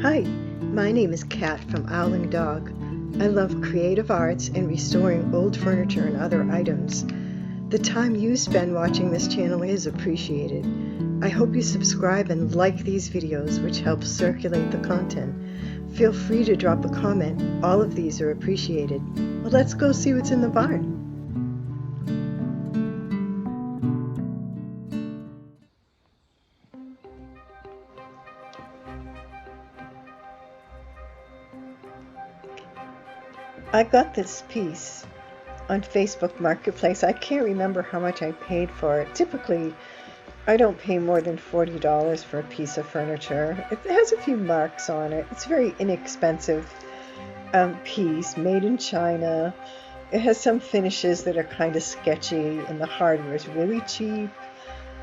Hi, my name is Kat from Owling Dog. I love creative arts and restoring old furniture and other items. The time you spend watching this channel is appreciated. I hope you subscribe and like these videos, which helps circulate the content. Feel free to drop a comment. All of these are appreciated. Well, let's go see what's in the barn. I got this piece on Facebook Marketplace. I can't remember how much I paid for it. Typically, I don't pay more than $40 for a piece of furniture. It has a few marks on it. It's a very inexpensive piece, made in China. It has some finishes that are kind of sketchy, and the hardware is really cheap.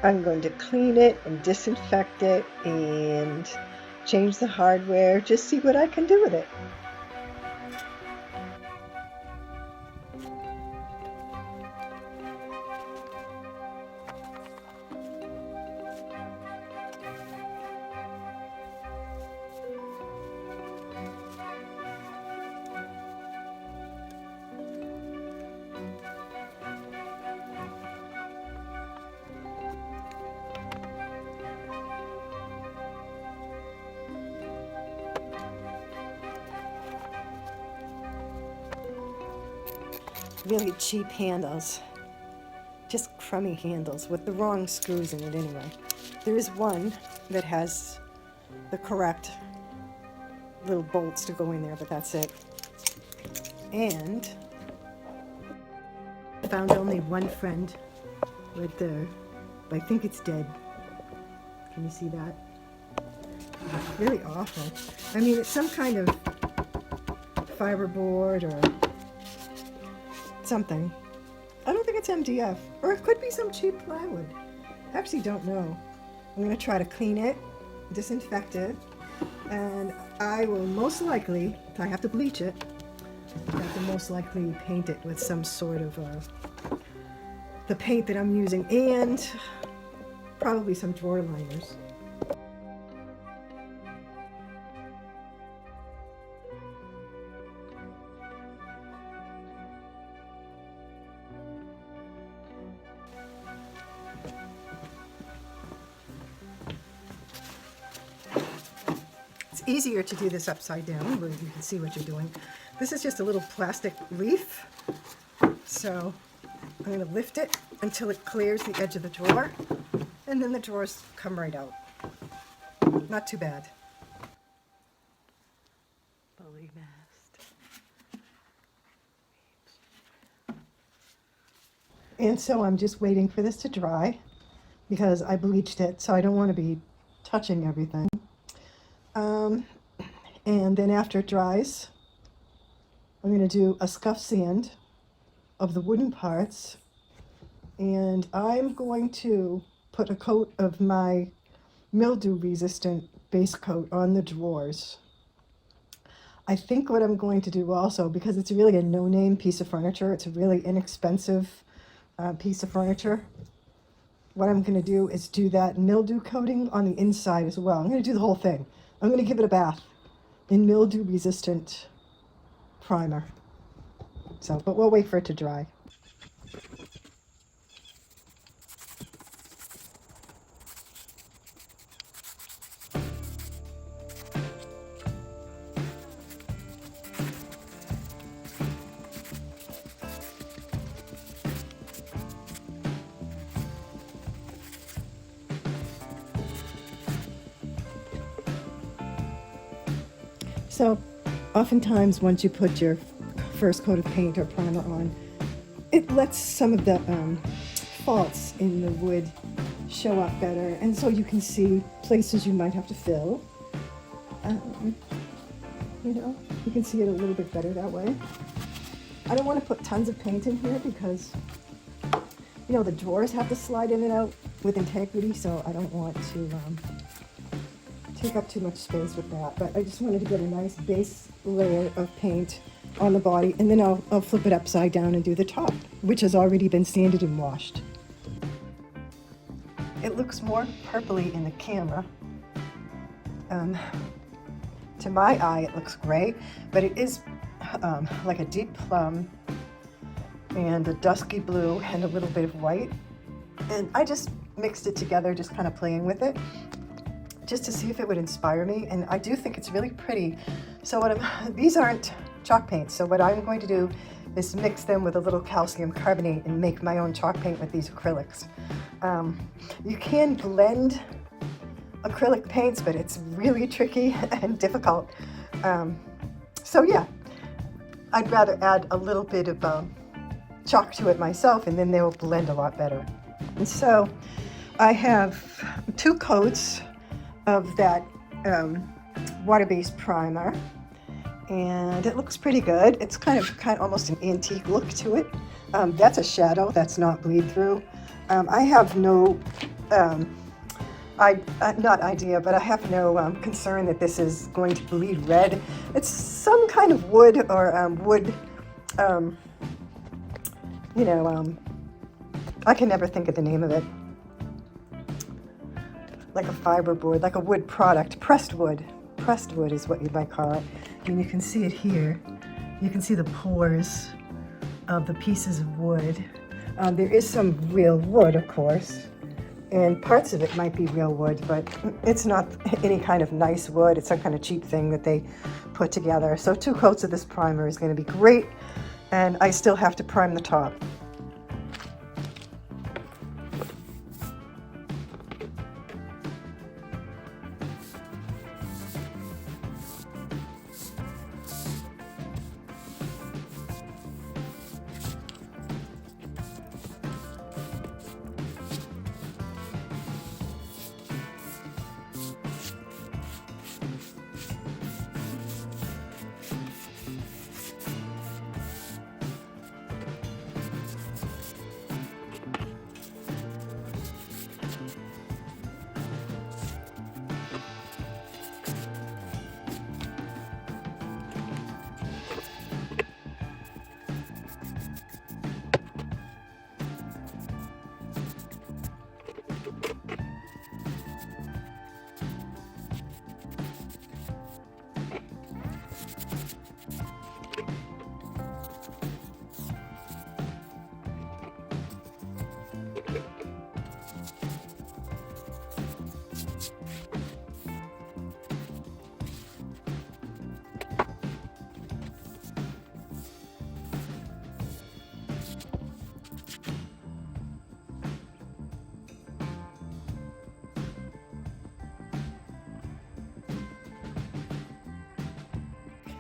I'm going to clean it and disinfect it and change the hardware, just see what I can do with it. Really cheap handles, just crummy handles with the wrong screws in it anyway. There is one that has the correct little bolts to go in there, but that's it. And I found only one friend right there, but I think it's dead. Can you see that? It's really awful. I mean, it's some kind of fiberboard or something. I don't think it's MDF, or it could be some cheap plywood. I actually don't know. I'm going to try to clean it, disinfect it, and I will most likely, if I have to bleach it, I have to most likely paint it with some sort of the paint that I'm using, and probably some drawer liners. It's easier to do this upside down where you can see what you're doing. This is just a little plastic leaf, so I'm going to lift it until it clears the edge of the drawer, and then the drawers come right out. Not too bad. Bully mast. And so I'm just waiting for this to dry because I bleached it, so I don't want to be touching everything. And then after it dries, I'm going to do a scuff sand of the wooden parts, and I'm going to put a coat of my mildew resistant base coat on the drawers. I think what I'm going to do also, because it's really a no-name piece of furniture, it's a really inexpensive piece of furniture, what I'm going to do is do that mildew coating on the inside as well. I'm going to do the whole thing. I'm going to give it a bath in mildew resistant primer. So, but we'll wait for it to dry. So, oftentimes once you put your first coat of paint or primer on, it lets some of the faults in the wood show up better, and so you can see places you might have to fill. You know, you can see it a little bit better that way. I don't want to put tons of paint in here because, you know, the drawers have to slide in and out with integrity, so I don't want to take up too much space with that. But I just wanted to get a nice base layer of paint on the body, and then I'll flip it upside down and do the top, which has already been sanded and washed. It looks more purpley in the camera. To my eye, it looks gray, but it is like a deep plum and a dusky blue and a little bit of white. And I just mixed it together, just kind of playing with it, just to see if it would inspire me. And I do think it's really pretty. So these aren't chalk paints. So what I'm going to do is mix them with a little calcium carbonate and make my own chalk paint with these acrylics. You can blend acrylic paints, but it's really tricky and difficult. So yeah, I'd rather add a little bit of chalk to it myself, and then they will blend a lot better. And so I have 2 coats of that water-based primer, and it looks pretty good. It's kind of almost an antique look to it. That's a shadow, that's not bleed through. I have no not idea, but I have no concern that this is going to bleed red. It's some kind of wood or wood, you know, I can never think of the name of it. Like a fiberboard, like a wood product, pressed wood. Pressed wood is what you might call it. And you can see it here. You can see the pores of the pieces of wood. There is some real wood, of course, and parts of it might be real wood, but it's not any kind of nice wood. It's some kind of cheap thing that they put together. So 2 coats of this primer is going to be great, and I still have to prime the top.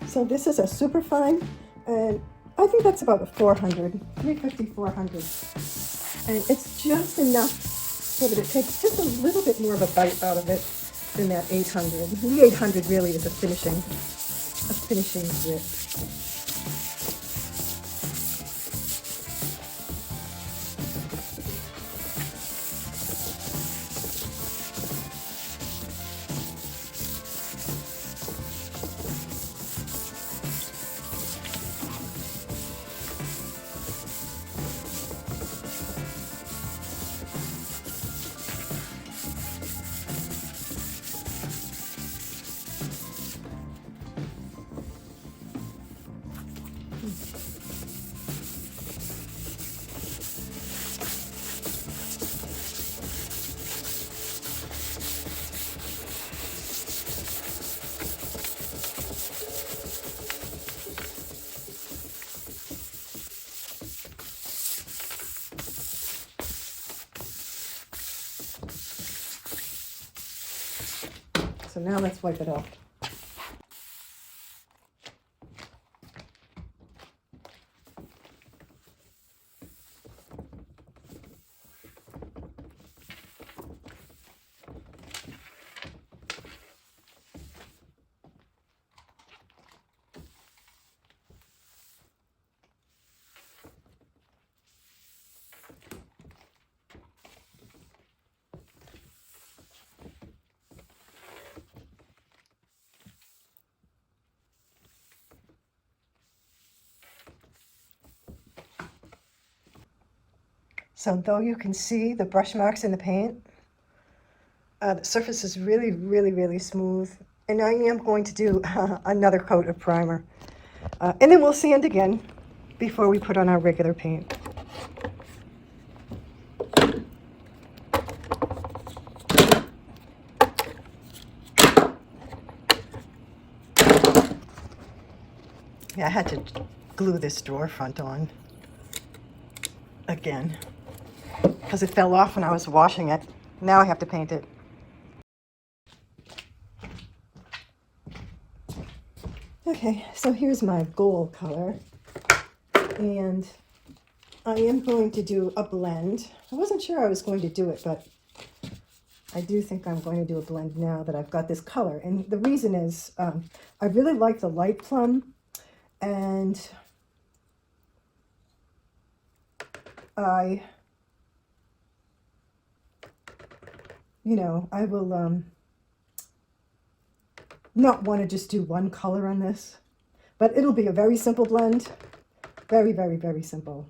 So this is a super fine, and I think that's about a 400, 350, 400. And it's just enough so that it takes just a little bit more of a bite out of it than that 800. The 800 really is a finishing grit. So now let's wipe it off. So though you can see the brush marks in the paint, the surface is really, really, really smooth. And I am going to do another coat of primer. And then we'll sand again before we put on our regular paint. Yeah, I had to glue this drawer front on again because it fell off when I was washing it. Now I have to paint it. Okay, so here's my gold color, and I am going to do a blend. I wasn't sure I was going to do it, but I do think I'm going to do a blend now that I've got this color. And the reason is I really like the light plum, and I will not want to just do one color on this, but it'll be a very simple blend. Very, very, very simple.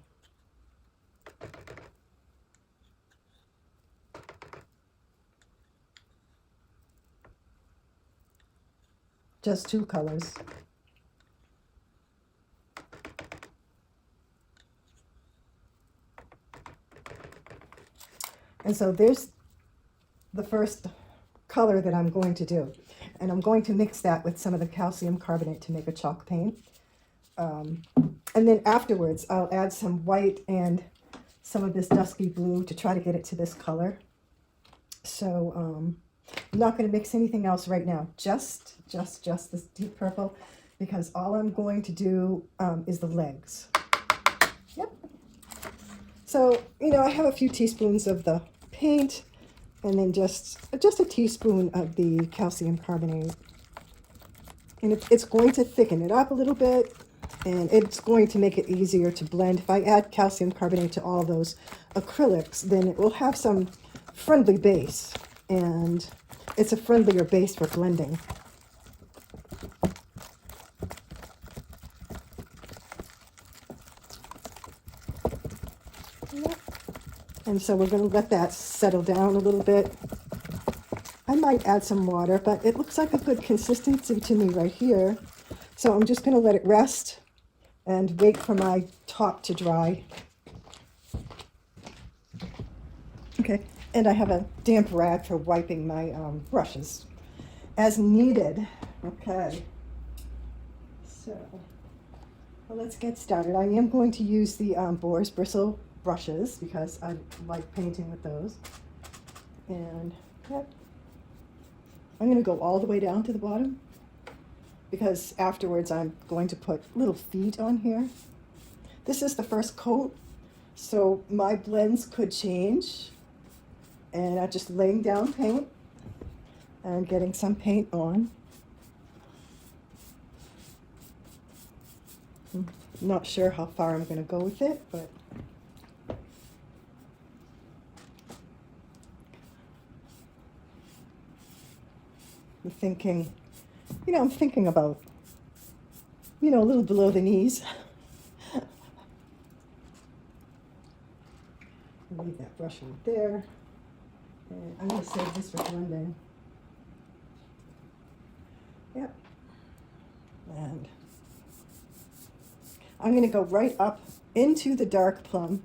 Just two colors. And so there's the first color that I'm going to do. And I'm going to mix that with some of the calcium carbonate to make a chalk paint. And then afterwards, I'll add some white and some of this dusky blue to try to get it to this color. So I'm not going to mix anything else right now, just this deep purple, because all I'm going to do is the legs. Yep. So, I have a few teaspoons of the paint, and then just a teaspoon of the calcium carbonate. And it's going to thicken it up a little bit, and it's going to make it easier to blend. If I add calcium carbonate to all those acrylics, then it will have some friendly base, and it's a friendlier base for blending. And so we're going to let that settle down a little bit. I might add some water, but it looks like a good consistency to me right here. So I'm just going to let it rest and wait for my top to dry. Okay, and I have a damp rag for wiping my brushes as needed. Okay, so let's get started. I am going to use the boar's bristle brushes because I like painting with those. And yep, I'm going to go all the way down to the bottom because afterwards I'm going to put little feet on here. This is the first coat, so my blends could change, and I'm just laying down paint and getting some paint on. I'm not sure how far I'm going to go with it, but I'm thinking about, a little below the knees. Leave that brush right there. And I'm going to save this for blending. Yep. And I'm going to go right up into the dark plum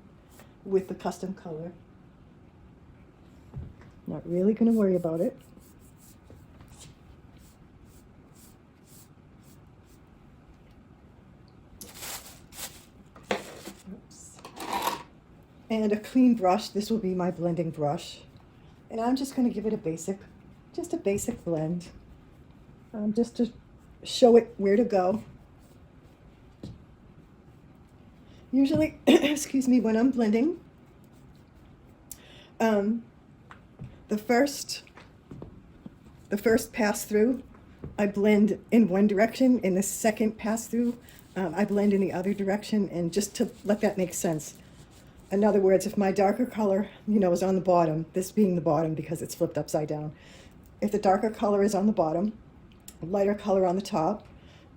with the custom color. Not really going to worry about it. And a clean brush. This will be my blending brush. And I'm just going to give it a basic blend. Just to show it where to go. Usually, excuse me, when I'm blending, the first pass through, I blend in one direction. In the second pass through, I blend in the other direction, and just to let that make sense. In other words, if my darker color, is on the bottom, this being the bottom because it's flipped upside down. If the darker color is on the bottom, lighter color on the top,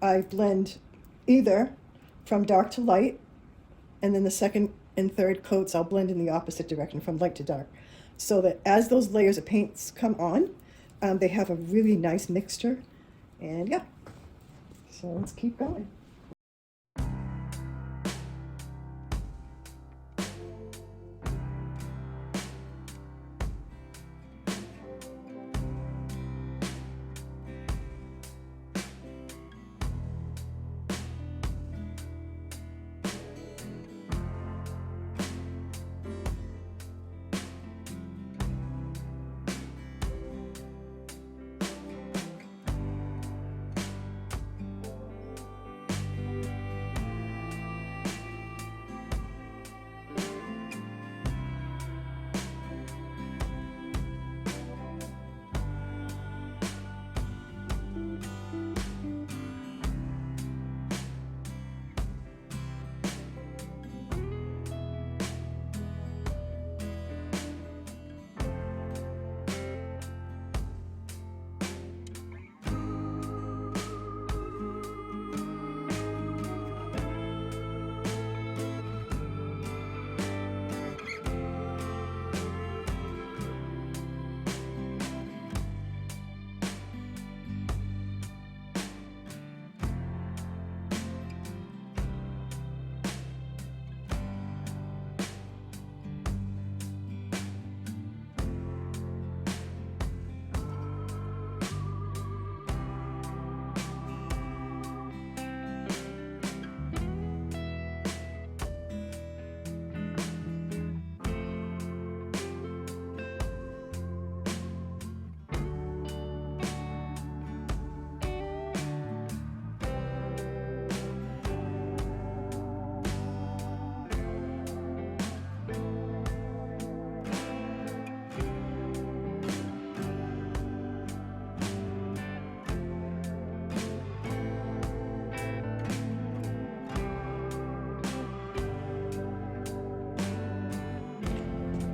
I blend either from dark to light, and then the second and third coats I'll blend in the opposite direction from light to dark. So that as those layers of paints come on, they have a really nice mixture, And yeah, so let's keep going.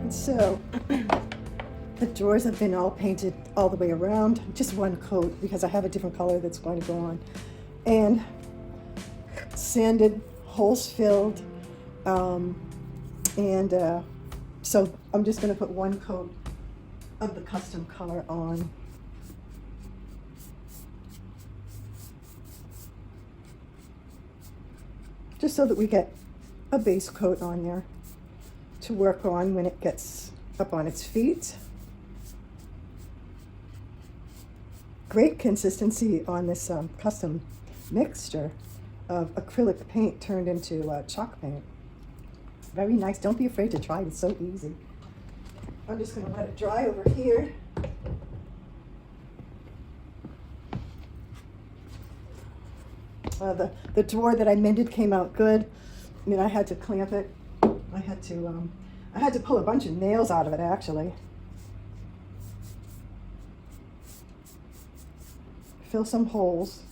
So the drawers have been all painted all the way around, just one coat because I have a different color that's going to go on, and sanded, holes filled, so I'm just going to put one coat of the custom color on. Just so that we get a base coat on there to work on when it gets up on its feet. Great consistency on this custom mixture of acrylic paint turned into chalk paint. Very nice. Don't be afraid to try it. It's so easy. I'm just going to let it dry over here. The drawer that I mended came out good. I mean, I had to clamp it. I had to pull a bunch of nails out of it, actually. Fill some holes.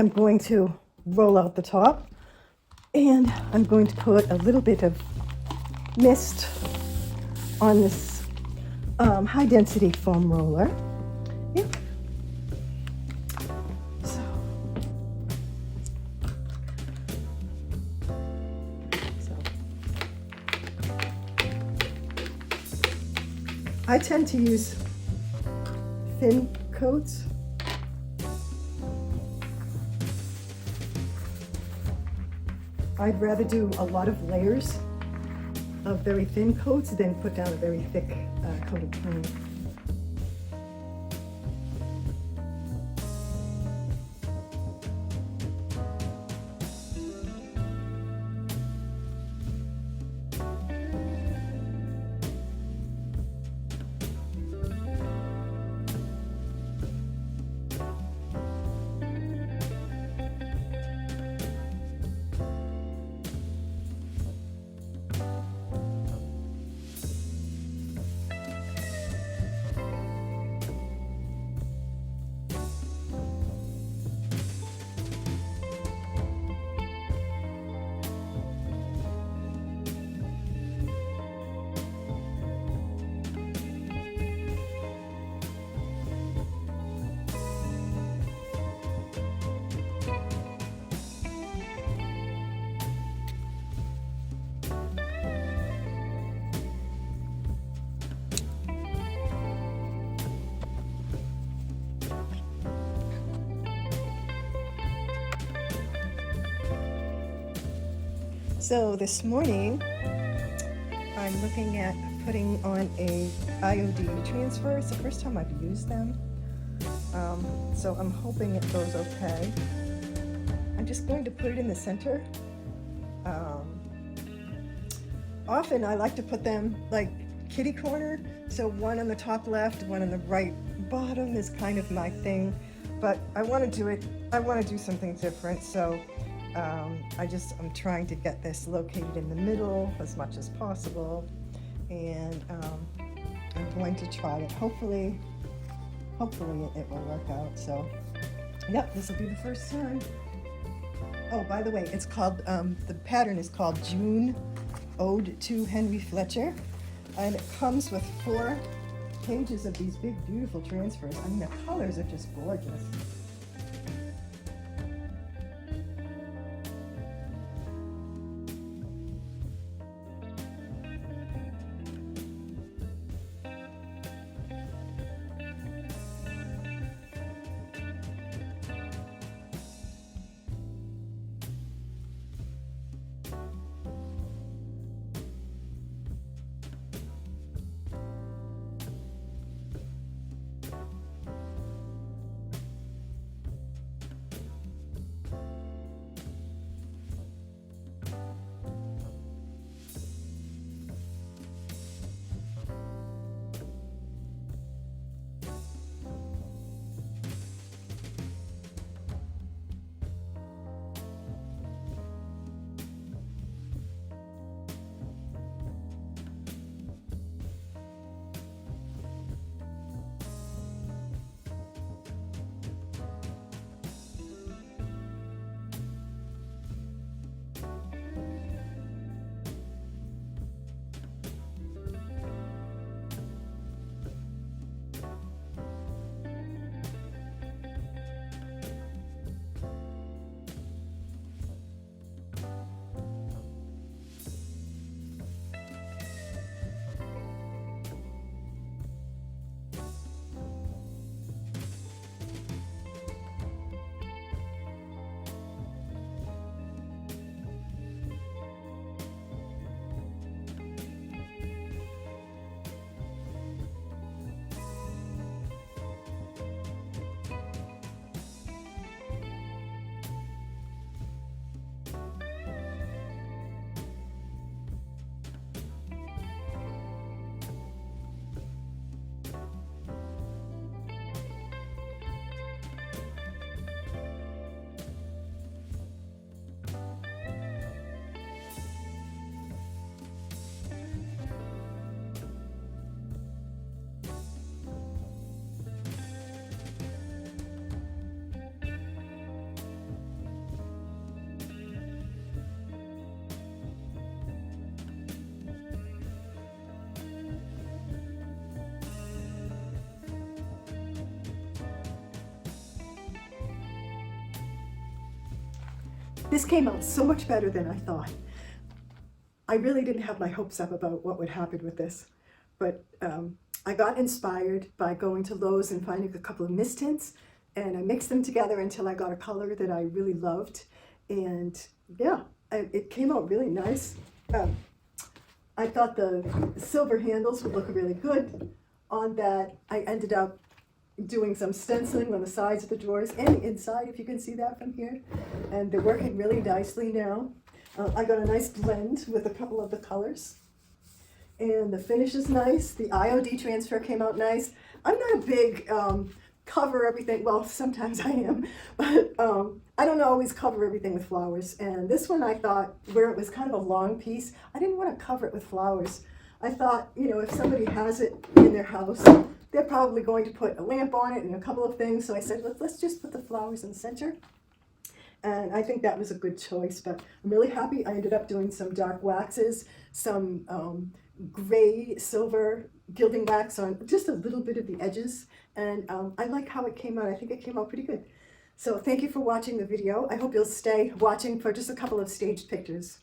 I'm going to roll out the top, and I'm going to put a little bit of mist on this high density foam roller. Yep. I tend to use thin coats. I'd rather do a lot of layers of very thin coats than put down a very thick coat of paint. So this morning, I'm looking at putting on a IOD transfer. It's the first time I've used them. So I'm hoping it goes okay. I'm just going to put it in the center. Often I like to put them like kitty corner. So one on the top left, one on the right bottom is kind of my thing. But I want to do it, I want to do something different. So I'm trying to get this located in the middle as much as possible, and I'm going to try it. Hopefully it will work out. So, yep, this will be the first time. Oh, by the way, it's called, the pattern is called June Ode to Henry Fletcher, and it comes with 4 pages of these big, beautiful transfers. I mean, the colors are just gorgeous. This came out so much better than I thought. I really didn't have my hopes up about what would happen with this, but I got inspired by going to Lowe's and finding a couple of mistints, and I mixed them together until I got a color that I really loved, and yeah, it came out really nice. I thought the silver handles would look really good on that. I ended up doing some stenciling on the sides of the drawers and the inside, if you can see that from here, and they're working really nicely now. I got a nice blend with a couple of the colors, and the finish is nice. The IOD transfer came out nice. I'm not a big cover everything, well, sometimes I am, but I don't always cover everything with flowers, and this one I thought, where it was kind of a long piece, I didn't want to cover it with flowers. I thought, you know, if somebody has it in their house, they're probably going to put a lamp on it and a couple of things, so I said, let's just put the flowers in the center. And I think that was a good choice, but I'm really happy. I ended up doing some dark waxes, some gray silver gilding wax on just a little bit of the edges, and I like how it came out. I think it came out pretty good. So thank you for watching the video. I hope you'll stay watching for just a couple of staged pictures.